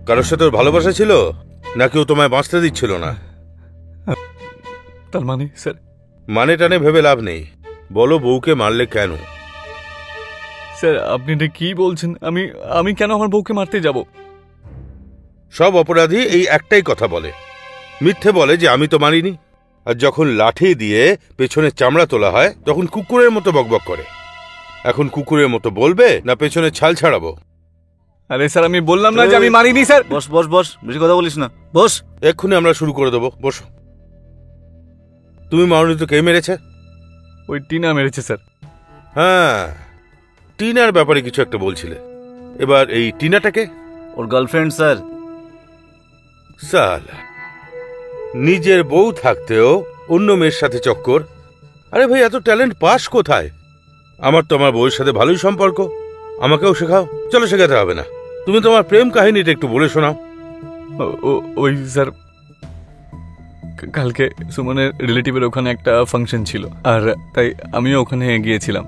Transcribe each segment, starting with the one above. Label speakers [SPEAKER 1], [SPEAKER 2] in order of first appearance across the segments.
[SPEAKER 1] কারোর সাথে ওর ভালোবাসা ছিল, নাকি ও তোমায় বাঁচতে দিচ্ছিল না?
[SPEAKER 2] তার মানে স্যার?
[SPEAKER 1] মানে টানে ভেবে লাভ নেই, বলো বউকে মারলে কেন?
[SPEAKER 2] স্যার আপনি এটা কি বলছেন? আমি আমি কেন আমার বউকে মারতে যাব?
[SPEAKER 1] সব অপরাধী এই একটাই কথা বলে, মিথ্যে বলে যে আমি তো মারিনি। আর যখন লাঠি দিয়ে পেছনে চামড়া তোলা হয় তখন কুকুরের মতো বকবক করে। এখন কুকুরের মতো বলবে না পেছনে ছাল ছাড়াবো?
[SPEAKER 2] আরে স্যার আমি বললাম না যে আমি মারিনি স্যার।
[SPEAKER 3] বস বস বস, বেশি কথা বলিস না, বস।
[SPEAKER 1] এক্ষুনি আমরা শুরু করে দেবো, বসো। তুমি মারুনি তো কে মেরেছে?
[SPEAKER 2] ওই টিনা মেরেছে স্যার।
[SPEAKER 1] হ্যাঁ, টিনার ব্যাপারে কিছু একটা বলছিলে, এবার এই টিনাটাকে?
[SPEAKER 3] ওর গার্লফ্রেন্ড স্যার।
[SPEAKER 1] সালা, নিজের বউ থাকতেও অন্য মেয়ের সাথে চক্কর। আরে ভাই, এত ট্যালেন্ট পাস কোথায়? আমার তো আমার বউয়ের সাথে ভালোই সম্পর্ক, আমাকেও শেখাও। চলো, শেখাতে হবে না, তুমি তোমার প্রেম কাহিনীটা একটু বলে শোনাও।
[SPEAKER 2] ওই স্যার, কালকে সুমনের রিলেটিভের ওখানে একটা ফাংশন ছিল, আর তাই আমিও ওখানে গিয়েছিলাম।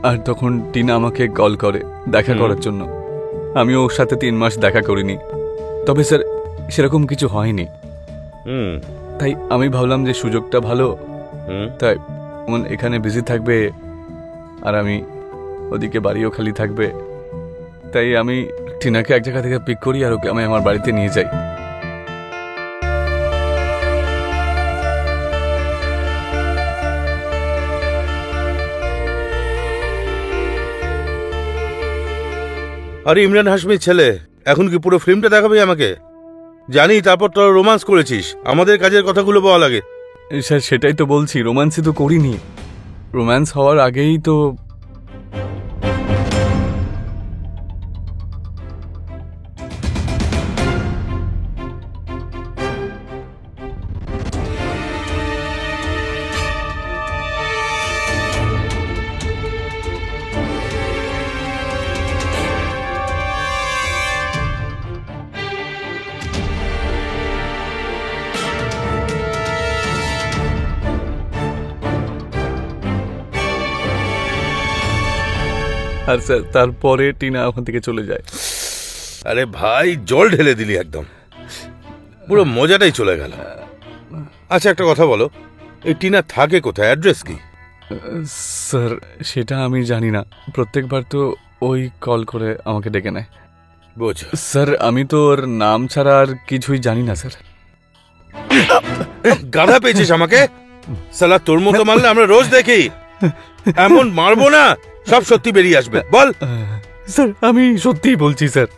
[SPEAKER 2] আর তখন টিনা আমাকে কল করে দেখা করার জন্য। আমিও ওর সাথে 3 মাস দেখা করিনি, তবে স্যার সেরকম কিছু হয়নি। তাই আমি ভাবলাম যে সুযোগটা ভালো, তাই এখানে বিজি থাকবে আর আমি ওদিকে বাড়িও খালি থাকবে, তাই আমি টিনাকে এক জায়গা থেকে পিক করি আর ওকে আমি আমার বাড়িতে নিয়ে যাই।
[SPEAKER 1] আরে ইমরান হাশমির ছেলে, এখন কি পুরো ফিল্মটা দেখাবি আমাকে? জানি তারপর তোরা রোমান্স করেছিস, আমাদের কাজের কথাগুলো বলা লাগে।
[SPEAKER 2] স্যার সেটাই তো বলছি, রোমান্সই তো করিনি। রোম্যান্স হওয়ার আগেই তো আর স্যার তারপরে টিনা ওখান থেকে চলে যায়।
[SPEAKER 1] আরে ভাই, জল ঢেলে দিলি একদম, পুরো মজাটাই চলে গেল। আচ্ছা একটা কথা বলো, এই টিনা থাকে কোথায়, অ্যাড্রেস কি?
[SPEAKER 2] স্যার সেটা আমি জানি না, প্রত্যেকবার তো ওই কল করে আমাকে ডেকে নেয়।
[SPEAKER 1] বুঝো
[SPEAKER 2] স্যার আমি তো ওর নাম ছাড়া আর কিছুই জানি না স্যার।
[SPEAKER 1] গাধা পেয়েছিস আমাকে? সালা, তোর মতো মারলে আমরা রোজ দেখি, এমন মারবো না সব সত্যি বেরিয়ে আসবে। বল।
[SPEAKER 2] স্যার আমি সত্যিই বলছি স্যার।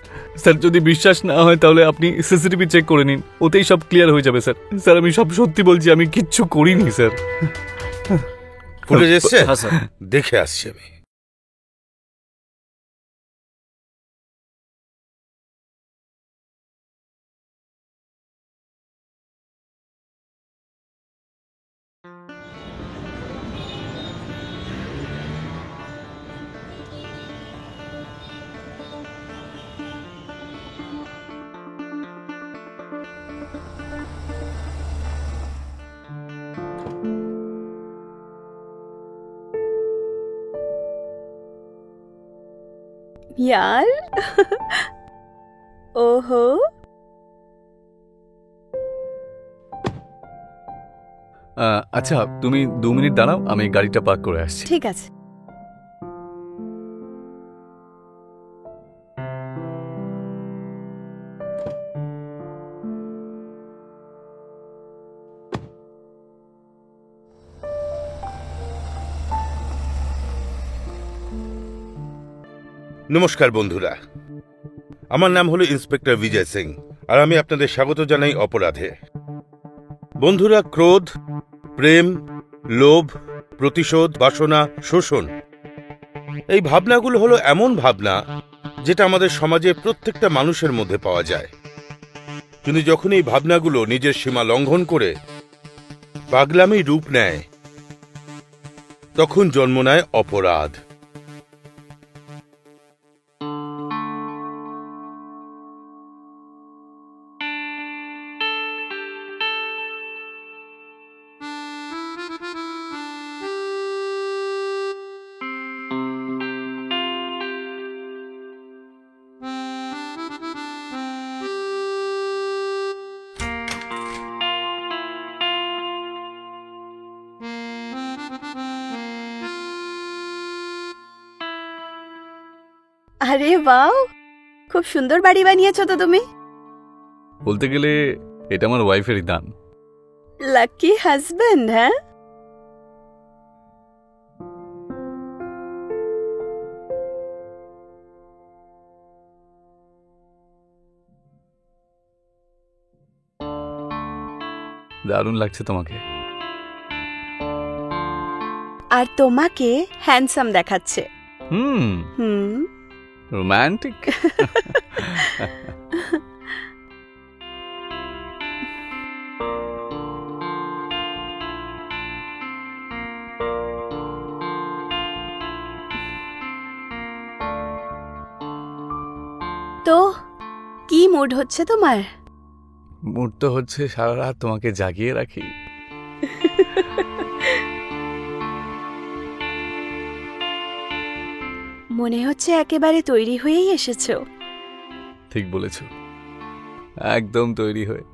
[SPEAKER 2] স্যার যদি বিশ্বাস না হয় তাহলে আপনি সিসিটিভি চেক করে নিন, ওতেই সব ক্লিয়ার হয়ে যাবে স্যার। স্যার আমি সব সত্যি বলছি, আমি কিচ্ছু করিনি স্যার।
[SPEAKER 1] ফুটেজ এসছে?
[SPEAKER 3] হ্যাঁ স্যার।
[SPEAKER 1] দেখে আসছি আমি।
[SPEAKER 4] यार ओहो,
[SPEAKER 2] আচ্ছা তুমি 2 মিনিট দাঁড়াও, আমি গাড়িটা পার্ক করে আসছি।
[SPEAKER 4] ঠিক আছে।
[SPEAKER 1] নমস্কার বন্ধুরা, আমার নাম হলো ইন্সপেক্টর বিজয় সিং, আর আমি আপনাদের স্বাগত জানাই অপরাধে। বন্ধুরা, ক্রোধ, প্রেম, লোভ, প্রতিশোধ, বাসনা, শোষণ, এই ভাবনাগুলো হলো এমন ভাবনা যেটা আমাদের সমাজে প্রত্যেকটা মানুষের মধ্যে পাওয়া যায়। কিন্তু যখন এই ভাবনাগুলো নিজের সীমা লঙ্ঘন করে পাগলামি রূপ নেয়, তখন জন্ম নেয় অপরাধ।
[SPEAKER 4] আরে বাও, খুব সুন্দর বাড়ি বানিয়েছো তো তুমি।
[SPEAKER 2] বলতে গেলে এটা আমার ওয়াইফেরই দান।
[SPEAKER 4] লাকি হাজবেন্ড, হ্যাঁ?
[SPEAKER 2] দারুণ লাগছে তোমাকে।
[SPEAKER 4] আর তোমাকে হ্যান্ডসাম দেখাচ্ছে।
[SPEAKER 2] হুম,
[SPEAKER 4] হুম।
[SPEAKER 2] রোম্যান্টিক।
[SPEAKER 4] তো কি মুড হচ্ছে তোমার?
[SPEAKER 2] মুড তো হচ্ছে সারা রাত তোমাকে জাগিয়ে রাখি।
[SPEAKER 4] মনে হচ্ছে একেবারে তৈরি হয়েই এসেছো।
[SPEAKER 2] ঠিক বলেছ, একদম তৈরি হয়ে।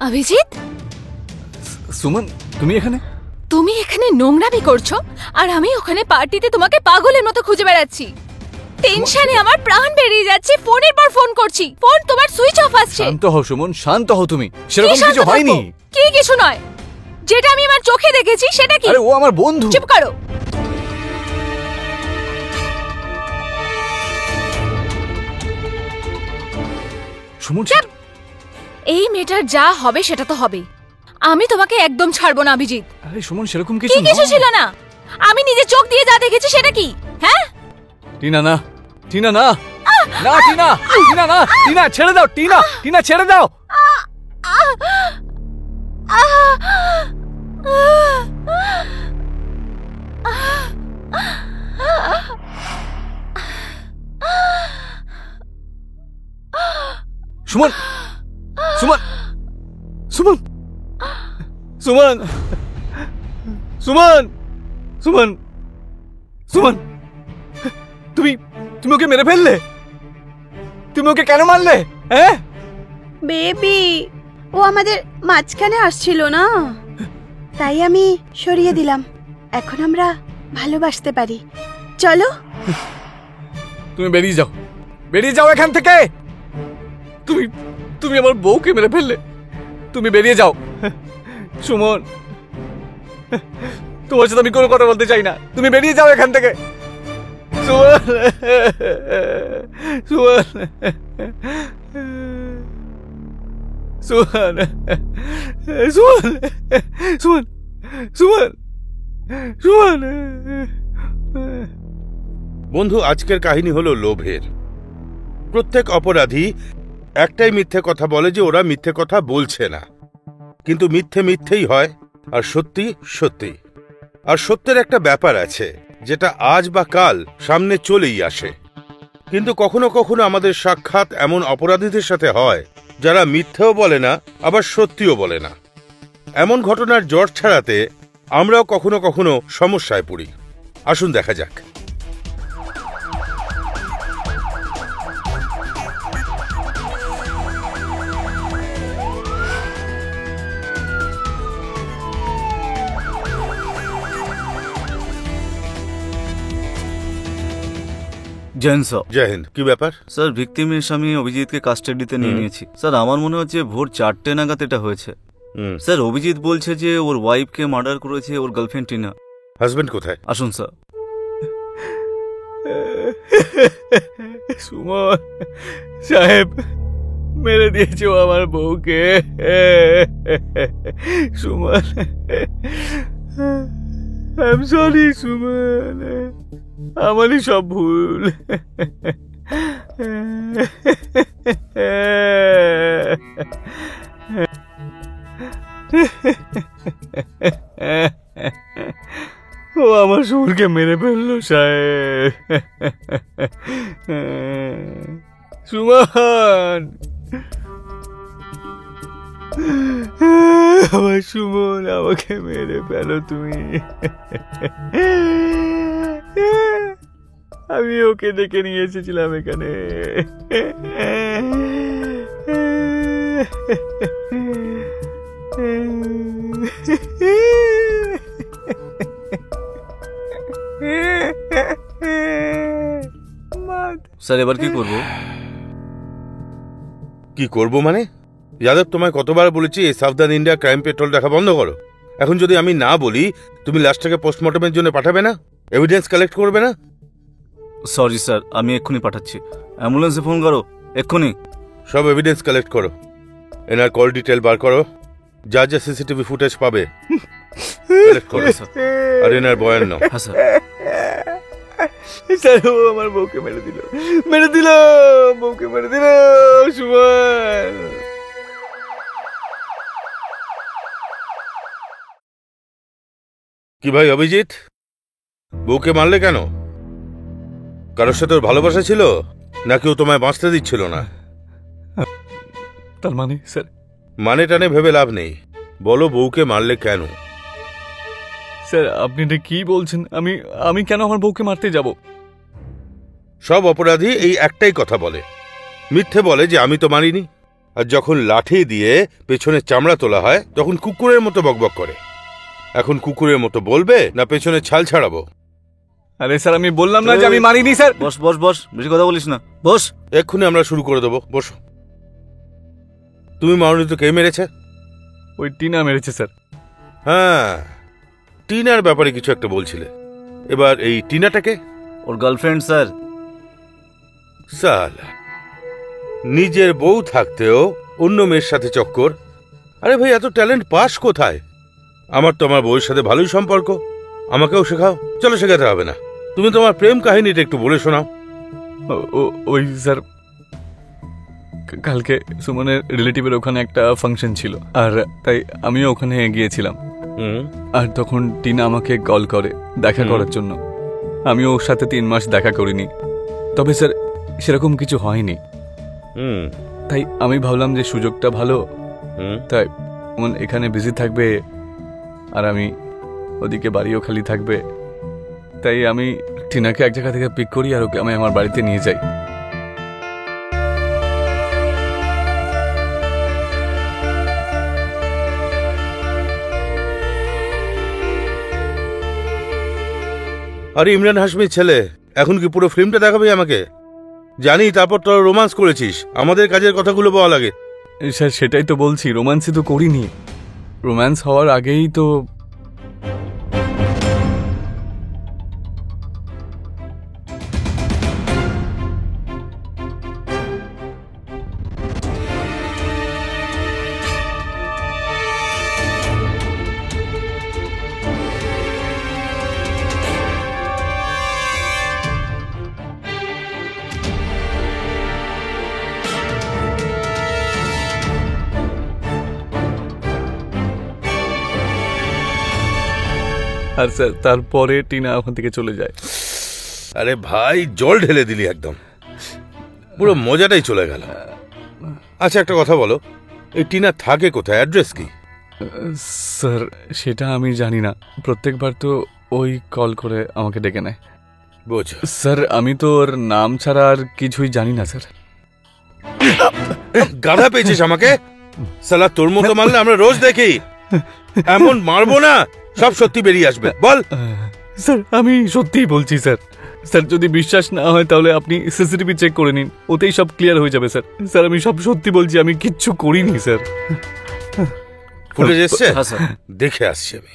[SPEAKER 5] অভিজিৎ,
[SPEAKER 2] সুমন, তুমি এখানে?
[SPEAKER 5] তুমি এখানে নোংরামি করছো আর আমি ওখানে পার্টিতে তোমাকে পাগলের মতো খুঁজে বেড়াচ্ছি। টেনশনে আমার প্রাণ বেরিয়ে যাচ্ছে, ফোনের পর ফোন করছি, ফোন তোমার সুইচ অফ আসছে।
[SPEAKER 2] শান্ত হও সুমন, শান্ত হও তুমি। সেরকম কিছু হয়নি।
[SPEAKER 5] কি কিছু নয়? যেটা আমি আমার চোখে দেখেছি সেটা কি?
[SPEAKER 2] আরে ও আমার বন্ধু।
[SPEAKER 5] চুপ করো।
[SPEAKER 2] সুমন,
[SPEAKER 5] এই মেয়েটার যা হবে সেটা তো হবে। আমি তোমাকে একদম ছাড়বো না অভিজিৎ।
[SPEAKER 2] আরে সুমন, সেরকম
[SPEAKER 5] কি
[SPEAKER 2] কিছু
[SPEAKER 5] কিছু ছিল না? আমি নিজে চোখ দিয়ে যা দেখেছি সেটা কি? হ্যাঁ?
[SPEAKER 2] টিনা না, টিনা না, না টিনা, টিনা না, টিনা ছেড়ে দাও, টিনা, টিনা ছেড়ে দাও। সুমন, সুমন, সুমন, সুমন, সুমন, সুমন, সুমন, তুমি তুমি ওকে মেরে ফেললে? তুমি ওকে কেন মারলে? হ্যাঁ
[SPEAKER 4] বেবি, ও আমাদের মাঝখানে আসছিল না, তাই আমি সরিয়ে দিলাম। এখন আমরা ভালোবাসতে পারি। চলো।
[SPEAKER 2] তুমি বেরিয়ে যাও, বেরিয়ে যাও এখান থেকে। তুমি তুমি আমার বউকে মেরে ফেললে। তুমি বেরিয়ে যাও। সুমন, তোমার সাথে আমি কোনো কথা বলতে চাই না। তুমি বেরিয়ে যাও এখান থেকে। সুমন, সুমন, সুমন, সুমন, সুমন, সুমন, সুমন।
[SPEAKER 1] বন্ধু, আজকের কাহিনী হলো লোভের। প্রত্যেক অপরাধী একটাই মিথ্যে কথা বলে যে ওরা মিথ্যে কথা বলছে না, কিন্তু মিথ্যে মিথ্যেই হয় আর সত্যি সত্যি। আর সত্যের একটা ব্যাপার আছে যেটা আজ বা কাল সামনে চলেই আসে, কিন্তু কখনো কখনো আমাদের সাক্ষাৎ এমন অপরাধীদের সাথে হয় যারা মিথ্যেও বলে না আবার সত্যিও বলে না। এমন ঘটনার জট ছাড়াতে আমরাও কখনো কখনো সমস্যায় পড়ি। আসুন দেখা যাক।
[SPEAKER 3] জৈন স্যার।
[SPEAKER 1] জয় হিন্দ। কি ব্যাপার?
[SPEAKER 3] স্যার, ভিকটিমের স্বামী অভিজিৎকে কাস্টাডিতে নিয়ে নিয়েছি। স্যার, আমার মনে হচ্ছে ভোর 4টে নাগাদ এটা হয়েছে। স্যার, অভিজিৎ বলছে যে ওর ওয়াইফকে মার্ডার করেছে ওর গার্লফ্রেন্ড টিনা।
[SPEAKER 1] হাজবেন্ড কোথায়?
[SPEAKER 3] আসুন স্যার।
[SPEAKER 2] সুমন সাহেব, মেরে দিয়েছে ও আমার বউকে। Suman, I am sorry Suman, আমারই সব ভুল। ও আমার সুরকে মেরে ফেললো সাহেব। সুমন, আমার সুমন, আমাকে মেরে ফেলো তুমি। আমি ওকে ডেকে নিয়ে এসেছিলাম এখানে।
[SPEAKER 3] স্যার এবার কি করব?
[SPEAKER 1] কি করব মানে? যাদব, তোমায় কতবার বলেছি এই সাবধান ইন্ডিয়া ক্রাইম পেট্রোল দেখা বন্ধ করো। এখন যদি আমি না বলি, তুমি লাশটাকে পোস্টমর্টমের জন্য পাঠাবে না, এভিডেন্স কালেক্ট করবে না?
[SPEAKER 3] সরি স্যার, আমি এক্ষুনি পাঠাচ্ছি। অ্যাম্বুলেন্সে ফোন করো এক্ষুনি।
[SPEAKER 1] সব এভিডেন্স কালেক্ট করো, এনার কল ডিটেল বার করো, যা যা সিসিটিভি ফুটেজ পাবে কালেক্ট করো, আর এনার বয়ান নাও।
[SPEAKER 3] হ্যাঁ স্যার।
[SPEAKER 2] স্যার, ও আমার বউকে মেরে দিল, বউকে মেরে দিল সুমন।
[SPEAKER 1] কি ভাই অভিজিৎ, বউকে মারলে কেন? কারোর সাথে ওর ভালোবাসা ছিল, নাকি ও তোমায় বাঁচতে দিচ্ছিল না?
[SPEAKER 2] তার মানে স্যার?
[SPEAKER 1] মানে টানে ভেবে লাভ নেই, বলো বউকে মারলে কেন?
[SPEAKER 2] স্যার, আপনি এটা কি বলছেন? আমি কেন আমার বউকে মারতে যাব?
[SPEAKER 1] সব অপরাধী এই একটাই কথা বলে, মিথ্যে বলে যে আমি তো মারিনি। আর যখন লাঠি দিয়ে পেছনে চামড়া তোলা হয়, তখন কুকুরের মতো বকবক করে। এখন কুকুরের মতো বলবে, না পেছনে ছাল ছাড়াবো?
[SPEAKER 2] আরে স্যার, আমি বললাম না যে আমি মারিনি স্যার।
[SPEAKER 3] বস বস বস, বেশি কথা বলিস না, বস।
[SPEAKER 1] এক্ষুনি আমরা শুরু করে দেবো, বসো। তুমি মারনি তো কে মেরেছে?
[SPEAKER 2] ওই টিনা মেরেছে স্যার।
[SPEAKER 1] হ্যাঁ, টিনার ব্যাপারে কিছু একটা বলছিলে, এবার এই টিনাটাকে?
[SPEAKER 3] ওর গার্লফ্রেন্ড স্যার।
[SPEAKER 1] সালা, নিজের বউ থাকতেও অন্য মেয়ের সাথে চক্কর। আরে ভাই, এত ট্যালেন্ট পাস কোথায়? আমার তো আমার বউয়ের সাথে ভালোই সম্পর্ক, আমাকেও শেখাও। চলো, শেখাতে হবে না, তুমি তোমার প্রেম কাহিনীটা একটু বলে শোনাও।
[SPEAKER 2] ওই স্যার, কালকে সুমনের রিলেটিভের ওখানে একটা ফাংশন ছিল, আর তাই আমিও ওখানে গিয়েছিলাম। আর তখন টিনা আমাকে কল করে দেখা করার জন্য। আমি ওর সাথে 3 মাস দেখা করিনি, তবে স্যার সেরকম কিছু হয়নি। তাই আমি ভাবলাম যে সুযোগটা ভালো, তাই এখানে বিজি থাকবে আর আমি ওদিকে বাড়িও খালি থাকবে, তাই আমি টিনাকে এক জায়গা থেকে পিক করি আর ওকে আমি আমার বাড়িতে নিয়ে যাই।
[SPEAKER 1] আরে ইমরান হাশমির ছেলে, এখন কি পুরো ফিল্মটা দেখাবি আমাকে? জানি তারপর তোরা রোমান্স করেছিস, আমাদের কাজের কথাগুলো বলা লাগে।
[SPEAKER 2] স্যার, সেটাই তো বলছি, রোমান্সই তো করিনি। রোম্যান্স হওয়ার আগেই তো আর স্যার তারপরে টিনা ওখান থেকে চলে যায়।
[SPEAKER 1] আরে ভাই, জল ঢেলে দিলি একদম, পুরো মজাটাই চলে গেল। আচ্ছা, একটা কথা বলো, এই টিনা থাকে কোথায়, অ্যাড্রেস কি?
[SPEAKER 2] স্যার সেটা আমি জানি না, প্রত্যেকবার তো ওই কল করে আমাকে ডেকে নেয়।
[SPEAKER 1] বোঝ
[SPEAKER 2] স্যার, আমি তো ওর নাম ছাড়া আর কিছুই জানি না স্যার।
[SPEAKER 1] গাধা পেয়েছিস আমাকে? সালা, তোর মতো মারলে আমরা রোজ দেখি, এমন মারবো না সব সত্যি বেরিয়ে আসবে। বল।
[SPEAKER 2] স্যার, আমি সত্যিই বলছি স্যার। স্যার, যদি বিশ্বাস না হয় তাহলে আপনি সিসিটিভি চেক করে নিন, ওতেই সব ক্লিয়ার হয়ে যাবে স্যার। স্যার, আমি সব সত্যি বলছি, আমি কিচ্ছু করিনি স্যার।
[SPEAKER 1] ফুটেজ এসছে?
[SPEAKER 3] হ্যাঁ স্যার।
[SPEAKER 1] দেখে আসছি আমি।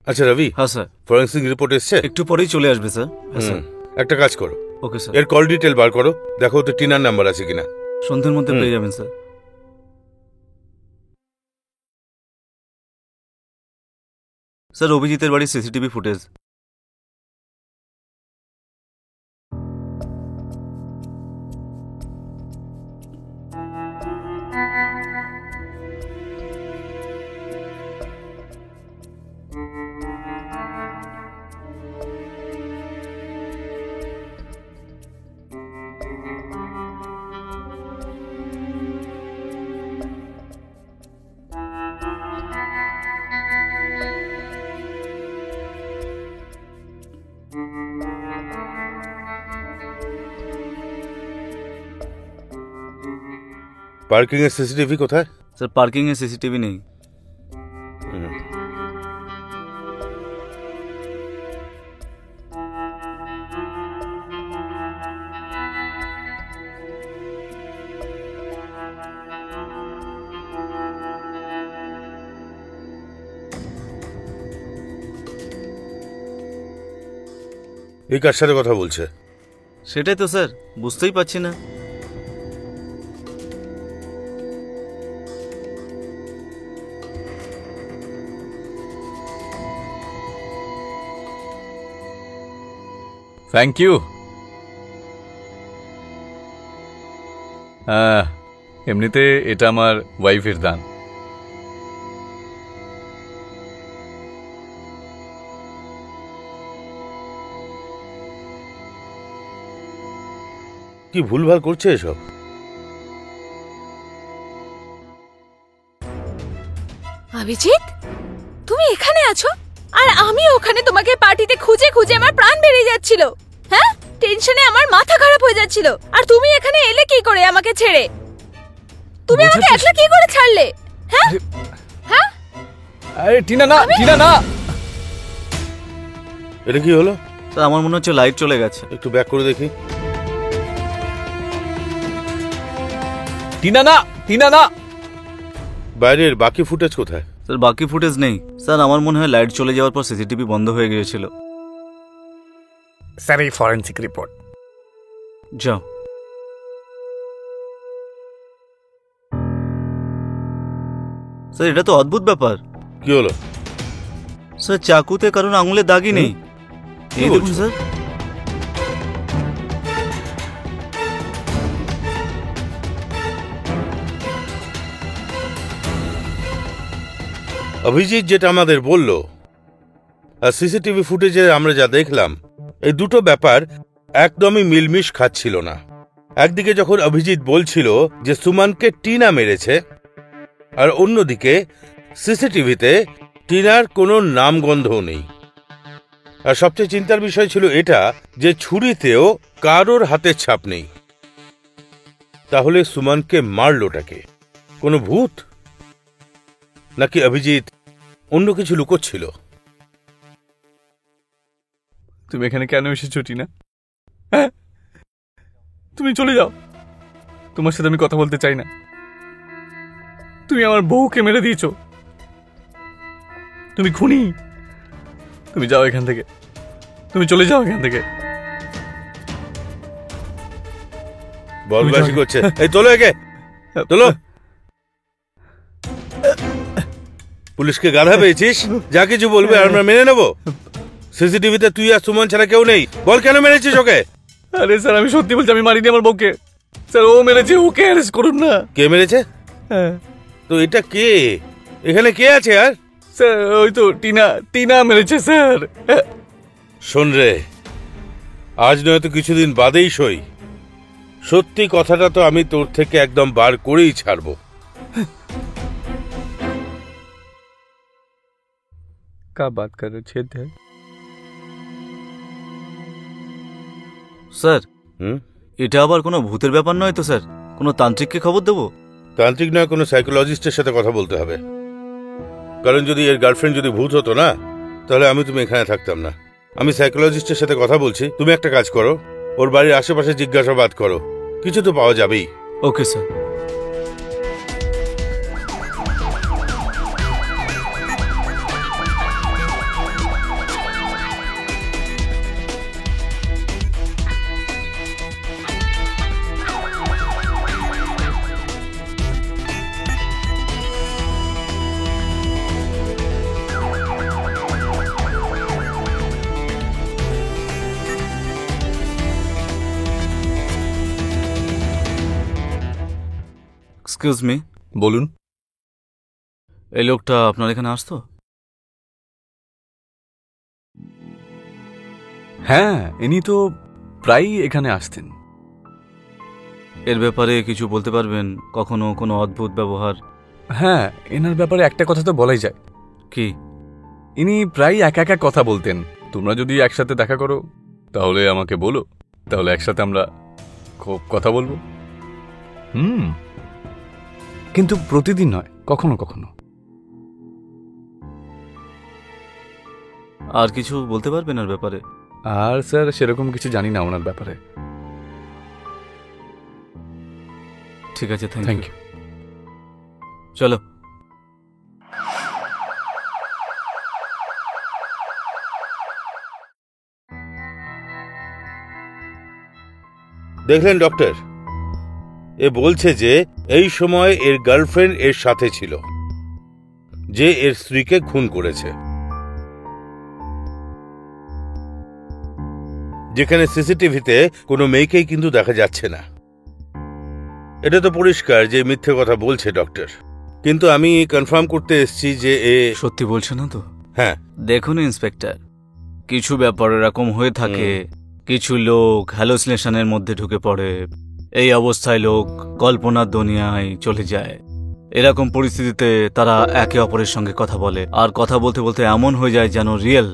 [SPEAKER 1] আচ্ছা রবি,
[SPEAKER 3] হ্যাঁ স্যার।
[SPEAKER 1] ফরেন্সিক রিপোর্ট এসছে?
[SPEAKER 3] একটু পরেই চলে আসবে স্যার। হ্যাঁ স্যার।
[SPEAKER 1] একটা কাজ করো,
[SPEAKER 3] ওকে স্যার।
[SPEAKER 1] এর কল ডিটেল বার করো, দেখো তো টিনার নাম্বার আছে কিনা।
[SPEAKER 3] সন্ধ্যের মধ্যে পেয়ে যাবেন স্যার। স্যার, অভিজিতের বাড়ির সিসিটিভি ফুটেজ।
[SPEAKER 1] পার্কিং এর সিসিটিভি কোথায়?
[SPEAKER 3] স্যার পার্কিং এ সিসিটিভি নেই।
[SPEAKER 1] এই কার সাথে কথা বলছে?
[SPEAKER 3] সেটাই তো স্যার বুঝতেই পারছি না।
[SPEAKER 2] Thank you. এমনিতে এটা আমার ওয়াইফের দান।
[SPEAKER 1] কি ভুলভাল করছে এসব?
[SPEAKER 5] অভিজিৎ, তুমি এখানে আছো আর আমি ওখানে তোমাকে পার্টিতে খুঁজে খুঁজে আমার প্রাণ বেরিয়ে যাচ্ছিল। হ্যাঁ, টেনশনে আমার মাথা খারাপ হয়ে যাচ্ছিল। আর তুমি এখানে এলে কি করে আমাকে ছেড়ে? তুমি আমাকে একলা কি করে ছাড়লে? হ্যাঁ হ্যাঁ,
[SPEAKER 2] আরে টিনা না, টিনা না।
[SPEAKER 1] এটা কি হলো?
[SPEAKER 3] স্যার আমার মনে হচ্ছে লাইট চলে গেছে।
[SPEAKER 1] একটু ব্যাক করে দেখি।
[SPEAKER 2] টিনা না, টিনা না।
[SPEAKER 1] বাইরের বাকি ফুটেজ কোথায়?
[SPEAKER 3] স্যার বাকি ফুটেজ নেই। স্যার আমার মনে হয় লাইট চলে যাওয়ার পর সিসিটিভি বন্ধ হয়ে গিয়েছিল।
[SPEAKER 2] স্যার এই ফরেনসিক রিপোর্ট।
[SPEAKER 3] যাও। স্যার এটা তো অদ্ভুত ব্যাপার।
[SPEAKER 1] কি হলো?
[SPEAKER 3] স্যার চাকুতে কারণ আঙুলের দাগই নেই। এই দেখুন স্যার।
[SPEAKER 1] অভিজিৎ যেটা আমাদের বলল আর সিসিটিভি ফুটেজে আমরা যা দেখলাম, এই দুটো ব্যাপার একদমই মিলমিশ খাচ্ছিল না। একদিকে যখন অভিজিৎ বলছিল যে সুমনকে টিনা মেরেছে, আর অন্যদিকে সিসিটিভিতে টিনার কোনো নামগন্ধও নেই। আর সবচেয়ে চিন্তার বিষয় ছিল এটা যে ছুরিতেও কারোর হাতের ছাপ নেই। তাহলে সুমনকে মারলোটাকে? কোনো ভূত, নাকি অভিজিৎ অন্য কিছু লুকোচ্ছিল?
[SPEAKER 2] তুমি এখানে কেন এসেছো টিনা? হ্যাঁ, তুমি চলে যাও। তোমার সাথে আমি কথা বলতে চাই না। তুমি আমার বউকে মেরে দিয়েছো। তুমি খুনি। তুমি যাও এখান থেকে। তুমি চলে যাও এখান থেকে।
[SPEAKER 1] বলবাসী করছে। এই তোলো একে, তোলো। পুলিশকে গাধা পেয়েছিস? যা কিছু বলবে আর আমরা মেনে নেবো। সিসিটিভিতে তুই আর সুমন ছাড়া কেউ নেই। বল কেন মেরেছিস ওকে?
[SPEAKER 2] আরে স্যার আমি সত্যি বলছি, আমি মারিনি আমার বউকে। স্যার ও মেরেছে, ওকে অ্যারেস্ট করুন না।
[SPEAKER 1] কে মেরেছে?
[SPEAKER 2] হ্যাঁ
[SPEAKER 1] তো এটা কে? এখানে কে আছে? আর
[SPEAKER 2] স্যার ওই তো টিনা, টিনা মেরেছে স্যার।
[SPEAKER 1] শোন রে, আজ নয়তো কিছুদিন বাদেই সই, সত্যি কথাটা তো আমি তোর থেকে একদম বার করেই ছাড়বো।
[SPEAKER 2] কা বাত কর রहे छेद है।
[SPEAKER 3] স্যার এটা আবার কোনো ভূতের ব্যাপার নয় তো স্যার? কোনো তান্ত্রিককে খবর দেবো?
[SPEAKER 1] তান্ত্রিক নয়, কোনো সাইকোলজিস্টের সাথে কথা বলতে হবে। কারণ যদি এর গার্লফ্রেন্ড যদি ভূত হতো না, তাহলে আমি তুমি এখানে থাকতাম না। আমি সাইকোলজিস্টের সাথে কথা বলছি। তুমি একটা কাজ করো, ওর বাড়ির আশেপাশে জিজ্ঞাসাবাদ করো, কিছু তো পাওয়া যাবেই।
[SPEAKER 3] Okay sir. Excuse me.
[SPEAKER 2] বলুন।
[SPEAKER 3] এই লোকটা আপনার এখানে আসতো?
[SPEAKER 2] হ্যাঁ, ইনি তো প্রায়ই এখানে আসতেন।
[SPEAKER 3] এর ব্যাপারে কিছু বলতে পারবেন? কখনো কোনো অদ্ভুত ব্যবহার?
[SPEAKER 2] হ্যাঁ, এনার ব্যাপারে একটা কথা তো বলাই যায়।
[SPEAKER 3] কি?
[SPEAKER 2] ইনি প্রায় একা একা কথা বলতেন। তোমরা যদি একসাথে দেখা করো তাহলে আমাকে বলো, তাহলে একসাথে আমরা খুব কথা বলবো। কিন্তু প্রতিদিন নয়, কখনো কখনো।
[SPEAKER 3] আর কিছু বলতে পারবেন ওর ব্যাপারে?
[SPEAKER 2] আর স্যার সেরকম কিছু জানি না ওনার ব্যাপারে।
[SPEAKER 3] ঠিক আছে,
[SPEAKER 2] থ্যাংক
[SPEAKER 3] থ্যাংক
[SPEAKER 2] ইউ।
[SPEAKER 3] ইউ। চলো।
[SPEAKER 1] দেখলেন ডক্টর, এ বলছে যে এই সময় এর গার্লফ্রেন্ড এর সাথে ছিল, যে এর স্ত্রীকে খুন করেছে, যেখানে সিসিটিভিতে কোনো মেয়েকেই কিন্তু দেখা যাচ্ছে না। এটা তো পরিষ্কার যে মিথ্যে কথা বলছে ডক্টর, কিন্তু আমি কনফার্ম করতে এসেছি যে
[SPEAKER 3] সত্যি বলছো না তো?
[SPEAKER 1] হ্যাঁ।
[SPEAKER 3] দেখুন ইন্সপেক্টর, কিছু ব্যাপার এরকম হয়ে থাকে, কিছু লোক হ্যালোসিনেশনের মধ্যে ঢুকে পড়ে, এই অবস্থায় লোক কল্পনার দুনিয়ায় চলে যায়। এরকম পরিস্থিতিতে তারা একে অপরের সঙ্গে কথা বলে, আর কথা বলতে বলতে এমন হয়ে যায় যেন রিয়েল।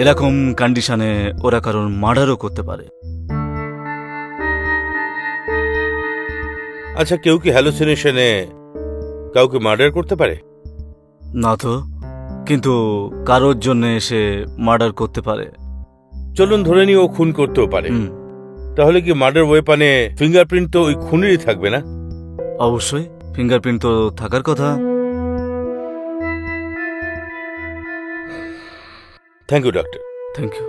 [SPEAKER 3] এরকম কন্ডিশনে ওরা কারণ মার্ডারও করতে পারে।
[SPEAKER 1] আচ্ছা, কেউ কি হ্যালুসিনেশনে কাউকে মার্ডার করতে পারে?
[SPEAKER 3] না তো, কিন্তু কারোর জন্য এসে মার্ডার করতে পারে।
[SPEAKER 1] চলুন ধরে নিয়ে ও খুন করতেও পারে।
[SPEAKER 3] হুম,
[SPEAKER 1] তাহলে কি মার্ডার ওয়েপনে ফিঙ্গারপ্রিন্ট তো ওই খুনেরই থাকবে না?
[SPEAKER 3] অবশ্যই ফিঙ্গারপ্রিন্ট তো থাকার কথা।
[SPEAKER 1] Thank you doctor.
[SPEAKER 3] Thank you.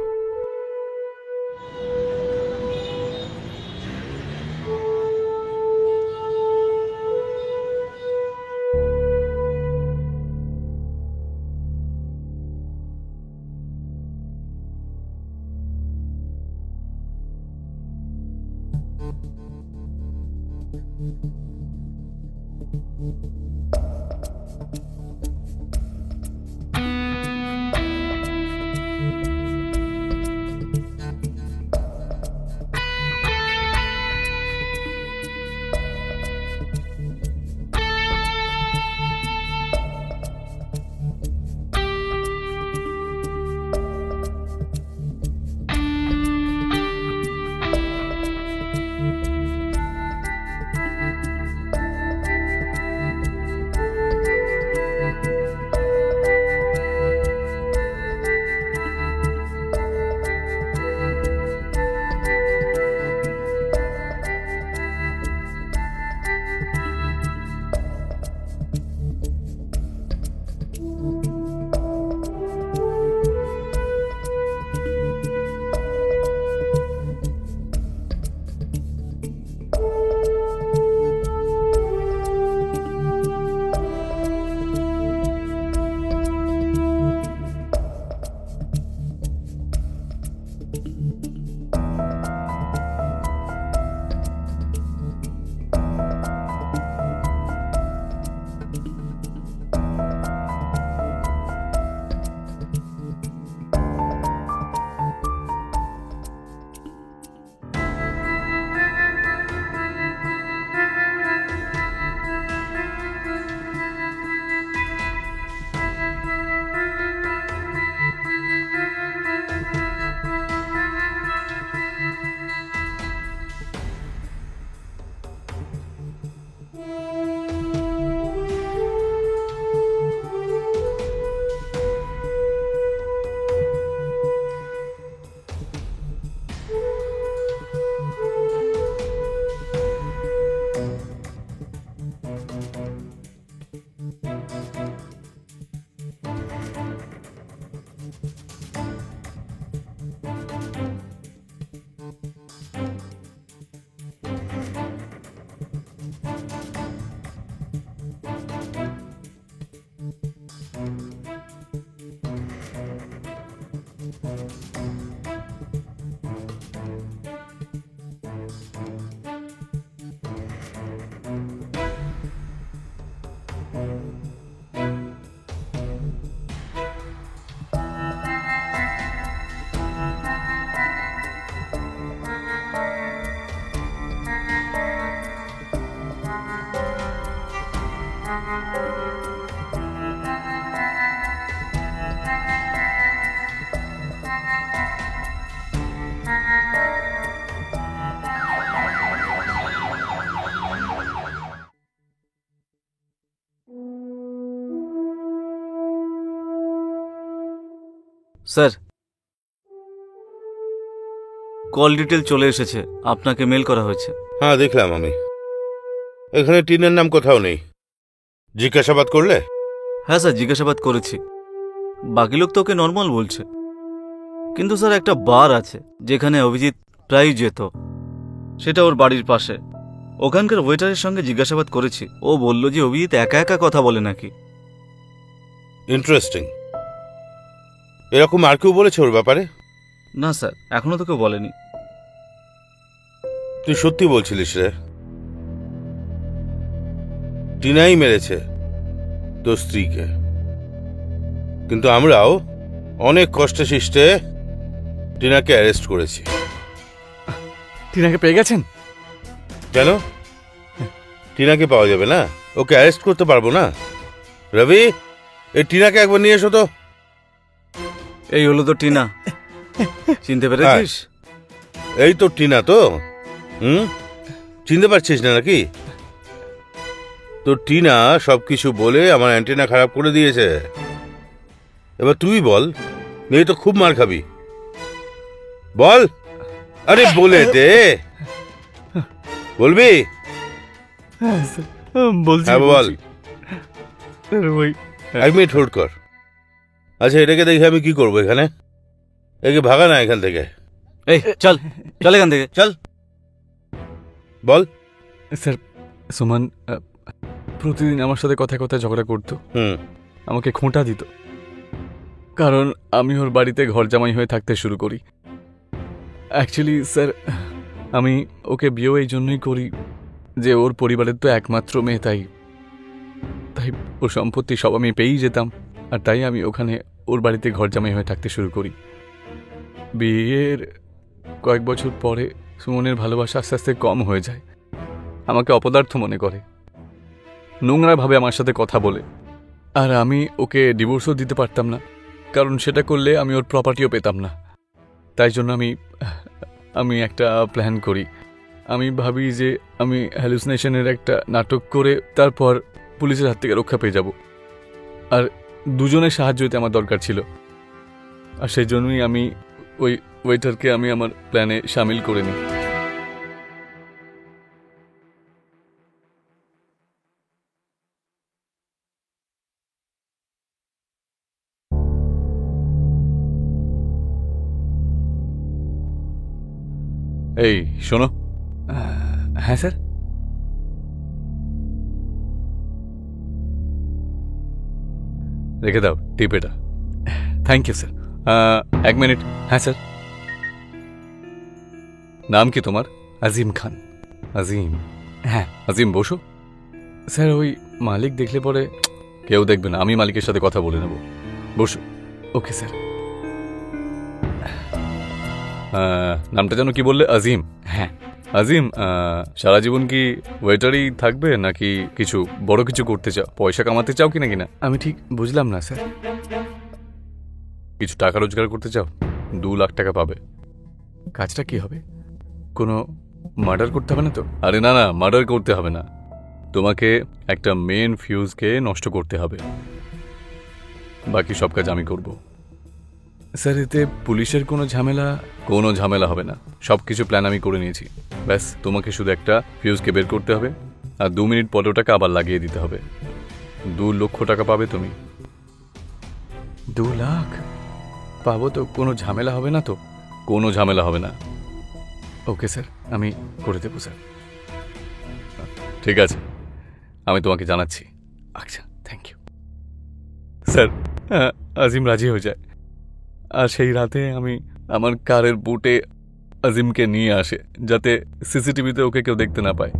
[SPEAKER 3] Sir, call detail চলে এসেছে, আপনাকে মেল করা হয়েছে।
[SPEAKER 1] হ্যাঁ, দেখলাম আমি। এখানে টিনের নাম কোথাও নেই। জিজ্ঞাসাবাদ করলে?
[SPEAKER 3] হ্যাঁ স্যার, জিজ্ঞাসাবাদ করেছি। বাকি লোক তো ওকে নর্মাল বলছে, কিন্তু স্যার একটা বার আছে যেখানে অভিজিৎ প্রায় যেত, সেটা ওর বাড়ির পাশে। ওখানকার ওয়েটারের সঙ্গে জিজ্ঞাসাবাদ করেছি, ও বলল যে অভিজিৎ একা একা কথা বলে নাকি।
[SPEAKER 1] ইন্টারেস্টিং। এরকম আর কেউ বলেছে ওর ব্যাপারে?
[SPEAKER 3] না স্যার, এখনো তো কেউ বলেনি।
[SPEAKER 1] তুই সত্যি বলছিলিস রে? টিনাই মেরেছে তোর স্ত্রীকে, কিন্তু আমরাও অনেক কষ্টে শিষ্টে টিনাকে অ্যারেস্ট করেছি।
[SPEAKER 2] টিনাকে পেয়ে গেছেন?
[SPEAKER 1] কেন টিনাকে পাওয়া যাবে না? ওকে অ্যারেস্ট করতে পারবো না? রবি, এই টিনাকে একবার নিয়ে এসো তো।
[SPEAKER 3] এই হলো তো টিনা, চিনতে পেরেছিস?
[SPEAKER 1] এই তো টিনা তো। চিনতে পারছিস না নাকি? তো টিনা সবকিছু বলে আমার অ্যান্টেনা খারাপ করে দিয়েছে। এবার তুই বল, এই তো খুব মার খাবি। বল, আরে বলে দে। বলবি?
[SPEAKER 2] বলছি,
[SPEAKER 1] হ্যাঁ বল।
[SPEAKER 2] ওই
[SPEAKER 1] 1 মিনিট হোল্ড কর। আচ্ছা, এটাকে দেখে আমি কি করবো এখানে? একে ভাগা না এখান থেকে।
[SPEAKER 3] এই চল চল এখান থেকে, চল।
[SPEAKER 1] বল।
[SPEAKER 2] স্যার, সুমন প্রতিদিন আমার সাথে কথায় কথায় ঝগড়া করতো, আমাকে খোঁটা দিত, কারণ আমি ওর বাড়িতে ঘর জামাই হয়ে থাকতে শুরু করি। অ্যাকচুয়ালি স্যার, আমি ওকে বিয়েও এই জন্যই করি যে ওর পরিবারের তো একমাত্র মেয়ে, তাই ওর সম্পত্তি সব আমি পেয়েই যেতাম, আর তাই আমি ওখানে ওর বাড়িতে ঘর জামাই হয়ে থাকতে শুরু করি। বিয়ের কয়েক বছর পরে সুমনের ভালোবাসা আস্তে আস্তে কম হয়ে যায়, আমাকে অপদার্থ মনে করে, নোংরাভাবে আমার সাথে কথা বলে। আর আমি ওকে ডিভোর্সও দিতে পারতাম না, কারণ সেটা করলে আমি ওর প্রপার্টিও পেতাম না। তাই জন্য আমি একটা প্ল্যান করি। আমি ভাবি যে আমি হ্যালুসিনেশনের একটা নাটক করে তারপর পুলিশের হাত থেকে রক্ষা পেয়ে যাব, আর দুজনের সাহায্য হতে আমার দরকার ছিল। আর সেই জন্যই আমি ওই ওয়েটারকে আমি আমার প্ল্যানে সামিল করে নিই। এই শোনো। হ্যাঁ স্যার, রেখে দাও টিপ এটা। Thank you sir. 1 মিনিট। হ্যাঁ স্যার। নাম কি তোমার? আজিম খান। আজিম? হ্যাঁ আজিম, বসো। স্যার, ওই মালিক দেখলে পরে? কেউ দেখবে না, আমি মালিকের সাথে কথা বলে নেব। বসো। Okay sir. নামটা যেন কি বললে? আজিম? হ্যাঁ আজিম। সারা জীবন কি ওয়েটারই থাকবে, নাকি কিছু বড় কিছু করতে চাও, পয়সা কামাতে চাও কিনা কিনা? আমি ঠিক বুঝলাম না স্যার। কিছু টাকা রোজগার করতে চাও? 2 লাখ টাকা পাবে। কাজটা কি হবে? কোনো মার্ডার করতে হবে না তো? আরে না না, মার্ডার করতে হবে না, তোমাকে একটা মেন ফিউজকে নষ্ট করতে হবে, বাকি সব কাজ আমি করব। স্যার, এতে পুলিশের কোনো ঝামেলা হবে না, সব কিছু প্ল্যান আমি করে নিয়েছি। ব্যাস তোমাকে শুধু একটা ফিউজকে বের করতে হবে, আর 2 মিনিট পরে ওটাকে আবার লাগিয়ে দিতে হবে। 2 লক্ষ টাকা পাবে তুমি। 2 লাখ পাবো তো? কোনো ঝামেলা হবে না তো? কোনো ঝামেলা হবে না। ওকে স্যার, আমি করে দেবো স্যার। ঠিক আছে, আমি তোমাকে জানাচ্ছি। আচ্ছা, থ্যাংক ইউ স্যার। আজিম রাজি হয়ে যায়, আর সেই রাতে আমি আমার কারের বুটে আজিমকে নিয়ে আসে, যাতে সিসিটিভিতে ওকে কেউ দেখতে না পায়।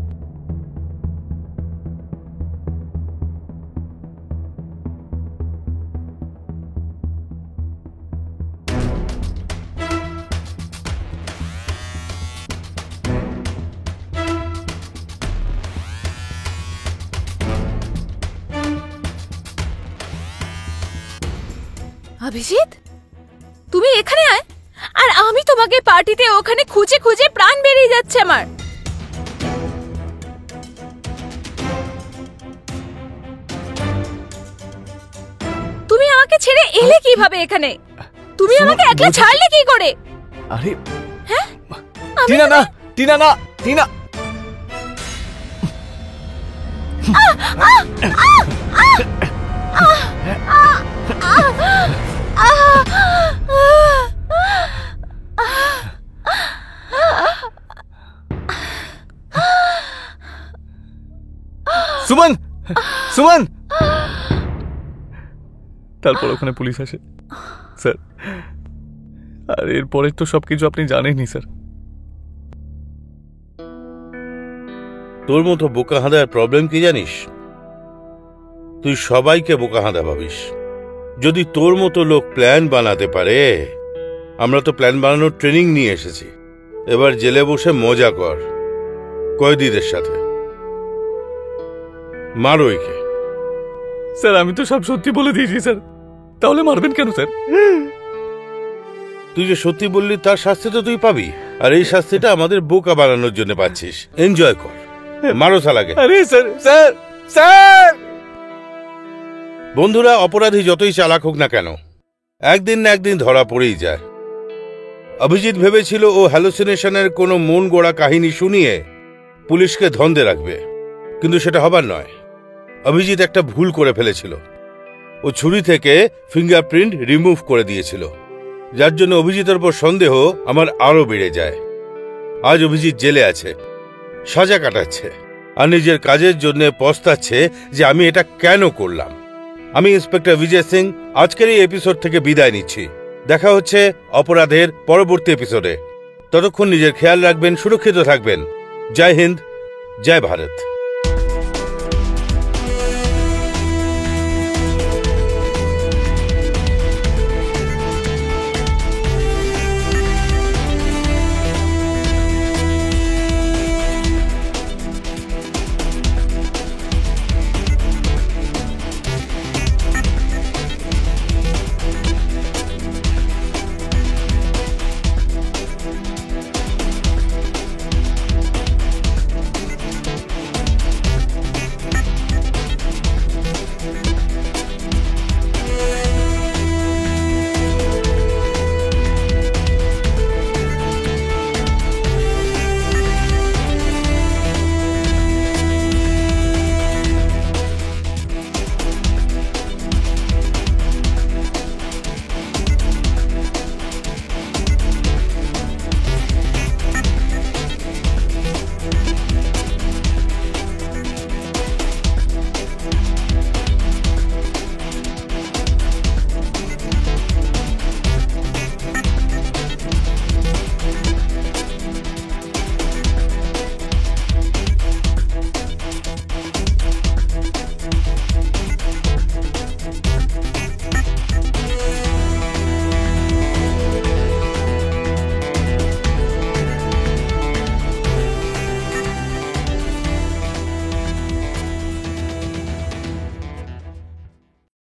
[SPEAKER 5] অভিজিৎ, তুমি এখানে আয়, আর আমি তোমাকে পার্টিতে ওখানে খুঁজে খুঁজে প্রাণ বেরিয়ে যাচ্ছে আমার। তুমি আমাকে ছেড়ে এলে কিভাবে এখানে? তুমি আমাকে একলা ছাড়লে কি করে?
[SPEAKER 2] আরে টিনা না, টিনা না, টিনা। সুমন, সুমন। তারপর ওখানে পুলিশ আসে স্যার। আর এরপরে তো সবকিছু আপনি জানেনই স্যার।
[SPEAKER 1] তোর মতো বোকা হাঁদার প্রবলেম কি জানিস? তুই সবাইকে বোকা হাঁদা ভাবিস। যদি তোর মতো লোক প্ল্যান বানাতে পারে, আমরা তো প্ল্যান বানানোর ট্রেনিং নিয়ে এসেছি। এবার জেলে বসে মজা কর কয়েদিদের সাথে। মারো একে।
[SPEAKER 2] স্যার আমি তো সব সত্যি বলে দিয়েছি স্যার, তাহলে মারবেন কেন স্যার?
[SPEAKER 1] তুই যে সত্যি বললি তার শাস্তি তো তুই পাবি, আর এই শাস্তিটা আমাদের বোকা বানানোর জন্য পাচ্ছিস। এনজয় কর, মারো শালাকে।
[SPEAKER 2] আরে স্যার, স্যার, স্যার।
[SPEAKER 1] বন্ধুরা, অপরাধী যতই চালাক হোক না কেন, একদিন না একদিন ধরা পড়েই যায়। অভিজিৎ ভেবেছিল ও হ্যালুসিনেশনের কোনো মন গড়া কাহিনী শুনিয়ে পুলিশকে ধন্দে রাখবে, কিন্তু সেটা হবার নয়। অভিজিৎ একটা ভুল করে ফেলেছিল। ও ছুরি থেকে ফিঙ্গারপ্রিন্ট রিমুভ করে দিয়েছিল, যার জন্য অভিজিতের উপর সন্দেহ আমার আরও বেড়ে যায়। আজ অভিজিৎ জেলে আছে, সাজা কাটাচ্ছে, আর নিজের কাজের জন্য পস্তাচ্ছে যে আমি এটা কেন করলাম। আমি ইন্সপেক্টর বিজয় সিং আজকের এই এপিসোড থেকে বিদায় নিচ্ছি। দেখা হচ্ছে অপরাধের পরবর্তী এপিসোডে। ততক্ষণ নিজের খেয়াল রাখবেন, সুরক্ষিত থাকবেন। জয় হিন্দ, জয় ভারত।